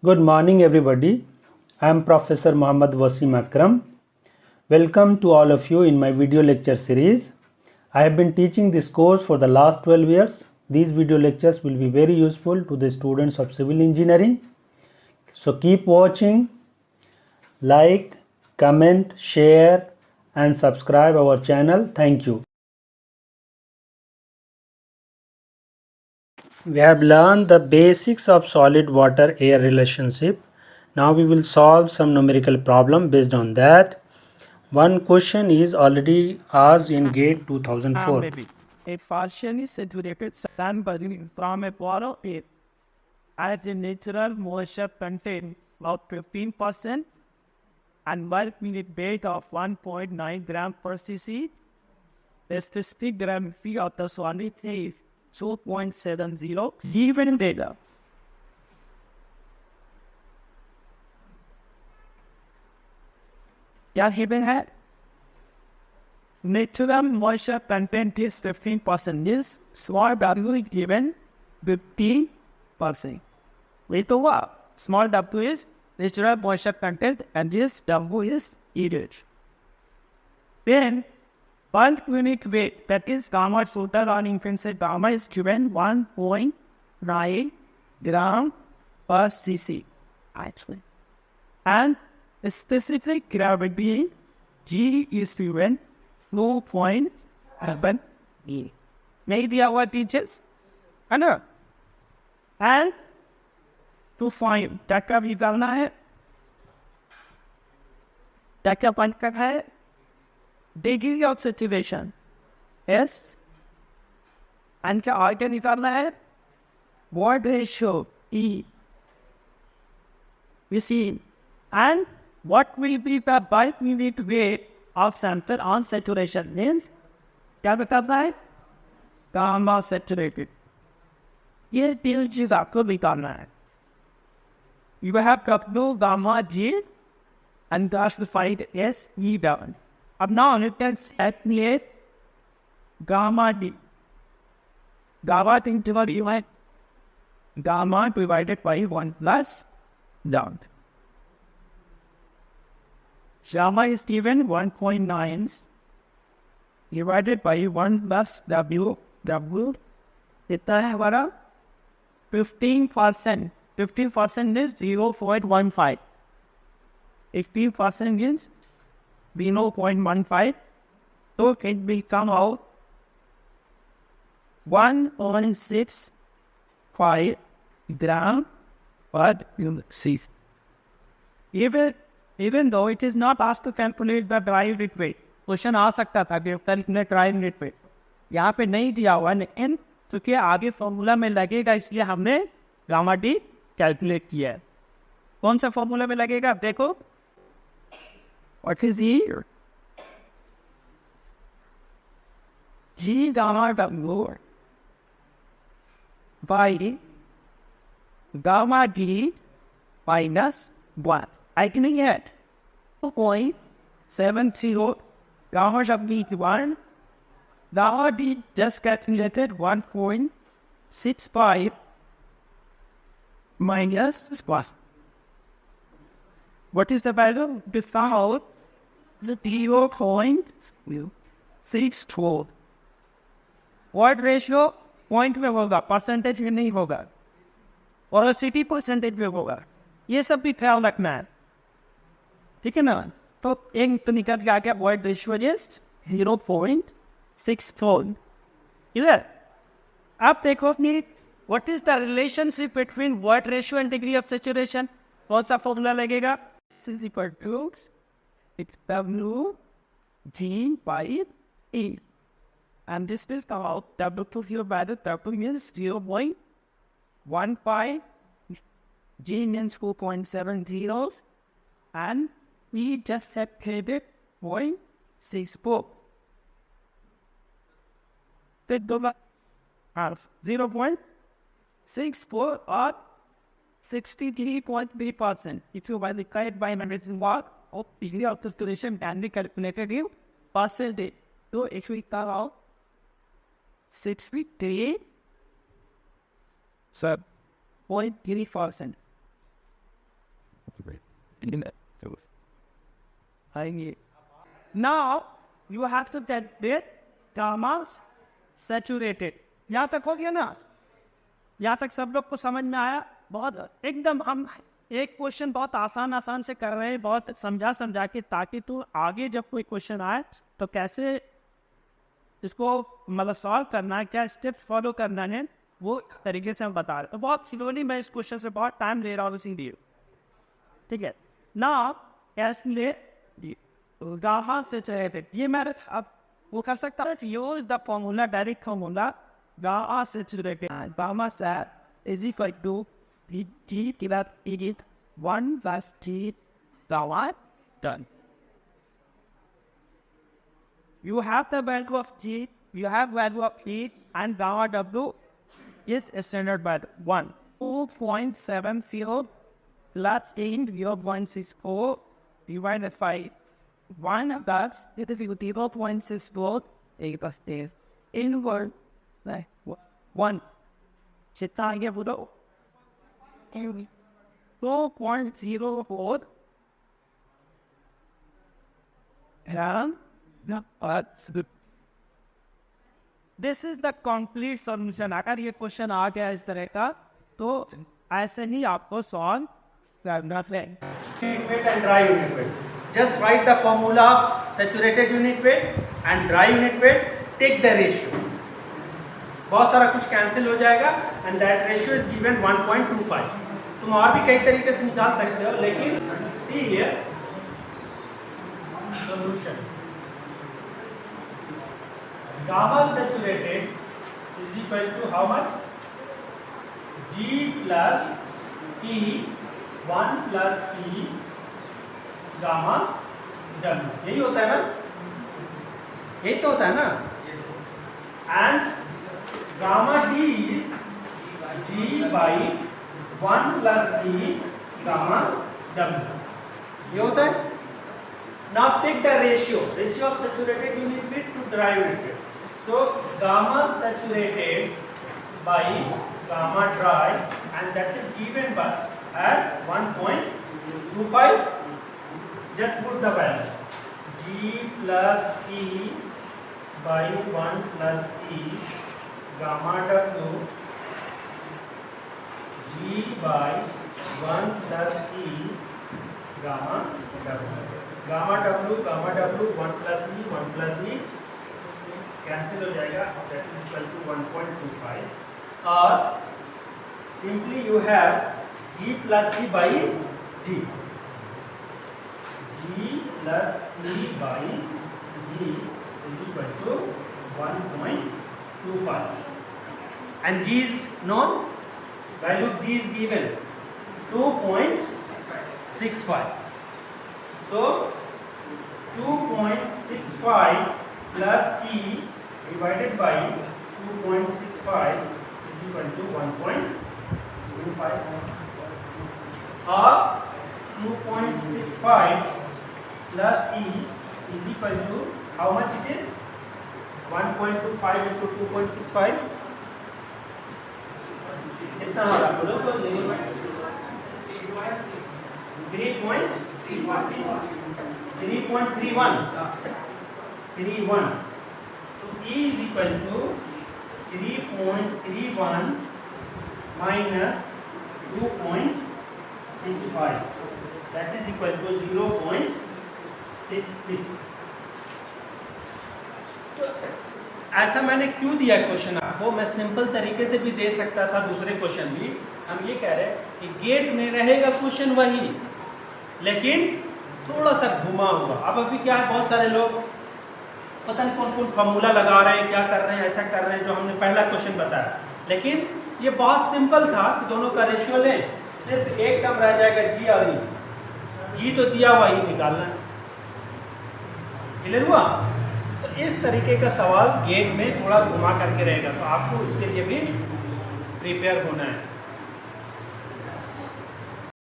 Good morning, everybody. I am Professor Muhammad Wasim Akram. Welcome to all of you in my video lecture series. I have been teaching this course for the last 12 years. These video lectures will be very useful to the students of civil engineering. So keep watching, like, comment, share, and subscribe our channel. Thank you. We have learned the basics of solid water air relationship. Now we will solve some numerical problem based on that. One question is already asked in GATE 2004. Maybe a partially saturated sample from a bottle it has a natural moisture content about 15% and bulk minute weight of 1.9 gram per cc. The specific gravity of the solid is 2.70 given data. क्या given है? Natural moisture content is 15%. This small w is given 15%. Wait to what? Small w is natural moisture content and this w is needed. Then bulk unit weight, that is gamma total on intrinsic gamma, is given 1.9 gram per cc. Actually. And the specific gravity G is given 2.7 E. Maybe our teachers? And to find that का भी करना है, that का find करना है, degree of saturation S, and क्या और क्या निकालना है, word ratio E. You see, and what will be the bulk unit weight of sample on saturation means क्या बताता है gamma saturated. ये तीन चीज आपको निकालना है. You have W gamma G and that's the find S E down. अब now you can calculate gamma D. Gamma interval divide gamma divided by 1 plus down. Gamma is given 1.9 divided by 1 plus W. W कितना है हमारा 15%. 15% is 0.15. 15% is 0.15. So it will come out 1.65 gram per unit cc. Even though it is not asked to calculate the dry unit weight, question आ सकता था कि calculate dry unit weight, यहाँ पे नहीं दिया हुआ, लेकिन चूंकि आगे फॉर्मूला में लगेगा इसलिए हमने गामा डी कैलकुलेट किया है. कौन सा फॉर्मूला में लगेगा देखो, what is here, ji gamma W by gamma D minus 1. I can get 2.70 gamma W is 1. Gamma D just calculated 1.65 minus 1. What is the value? Without the 0.64. What ratio? Point में होगा, percentage में नहीं होगा, और city percentage में होगा. ये सब भी ख्याल रखना है, ठीक है ना. तो एक तो निकल के आ गया वॉइड रेशियो इज 0.64. आप देखो कि what is the relationship between void ratio and degree of saturation. कौन सा फॉर्मूला लगेगा, W G by E, and this will come out W2 here by the W is 0.15, G means 2.70, and we just separated 0.64. The 0.64 or 63.3%. If you multiply it by medicine work of degree of saturation can be calculated in percentage. So if we come out 63.3%. Now you have to calculate gamma saturated. यहाँ तक हो गया ना? यहाँ तक सब लोग को समझ में आया? बहुत एकदम हम एक क्वेश्चन बहुत आसान से कर रहे हैं, बहुत समझा के, ताकि तू आगे जब कोई क्वेश्चन आए तो कैसे इसको मतलब सॉल्व करना है, क्या स्टेप्स फॉलो करना है, वो तरीके से हम बता रहे हैं। तो बहुत स्लोली मैं इस क्वेश्चन से बहुत टाइम ले रहा हूँ इसीलिए, ठीक है ना? कैसे गामा सैचुरेटेड, ये मैं अब वो कर सकता हूँ। Use the formula, direct formula, gamma saturated, gamma sat is equal to T divided by 1 plus T gamma done. You have the value of G, you have value of T, and gamma W is standard by 1. 2.70 plus 0.64 divided by 1 plus 0.64 inward 1. कितना आ गया बोलो? 4.04 this is the complete solution. अगर ये question आ गया इस तरह का तो ऐसे ही आपको सॉल्व करना है। Unit weight and dry unit weight. Just write the formula of saturated unit weight and dry unit weight. Take the ratio. बहुत सारा कुछ कैंसिल हो जाएगा and that ratio is given 1.25. तुम और भी कई तरीके से निकाल सकते हो, लेकिन see here solution. Gamma saturated is equal to how much? G plus E 1 plus E gamma W. यही होता है ना? यही तो होता है ना? And gamma D is G by 1 plus E gamma W. ये होता है? Now take the ratio of saturated unit weight to dry unit weight. So gamma saturated by gamma dry, and that is given by as 1.25. Just put the value. G plus E by 1 plus E gamma W. G by 1 plus E gamma W. Gamma W 1 plus E cancel हो जाएगा, that is equal to 1.25. और simply you have G plus E by G. G plus E by G is equal to 1.25. And G is known, value of G is given 2.65. So 2.65 plus E divided by 2.65 is equal to 1.25. Or 2.65 plus E is equal to how much it is? 1.25 into 2.65. कितना होगा बोलो तो? 3.31. So E is equal to 3.31 minus 2.65. That is equal to 0.66. तो ऐसा मैंने क्यों दिया question आपको? मैं सिंपल तरीके से भी दे सकता था, दूसरे क्वेश्चन भी। हम ये कह रहे हैं कि गेट में रहेगा क्वेश्चन वही, लेकिन थोड़ा सा घुमा हुआ। अब अभी क्या है, बहुत सारे लोग पता नहीं कौन कौन फार्मूला लगा रहे हैं, क्या कर रहे हैं, ऐसा कर रहे हैं जो हमने पहला क्वेश्चन बताया। लेकिन ये बहुत सिंपल था कि दोनों का रेशियो लें, सिर्फ एक टर्म रह जाएगा जी और ई। जी तो दिया हुआ, ही निकालना है। क्लियर हुआ? तो इस तरीके का सवाल गेट में थोड़ा घुमा करके रहेगा, तो आपको उसके लिए भी प्रिपेयर होना है।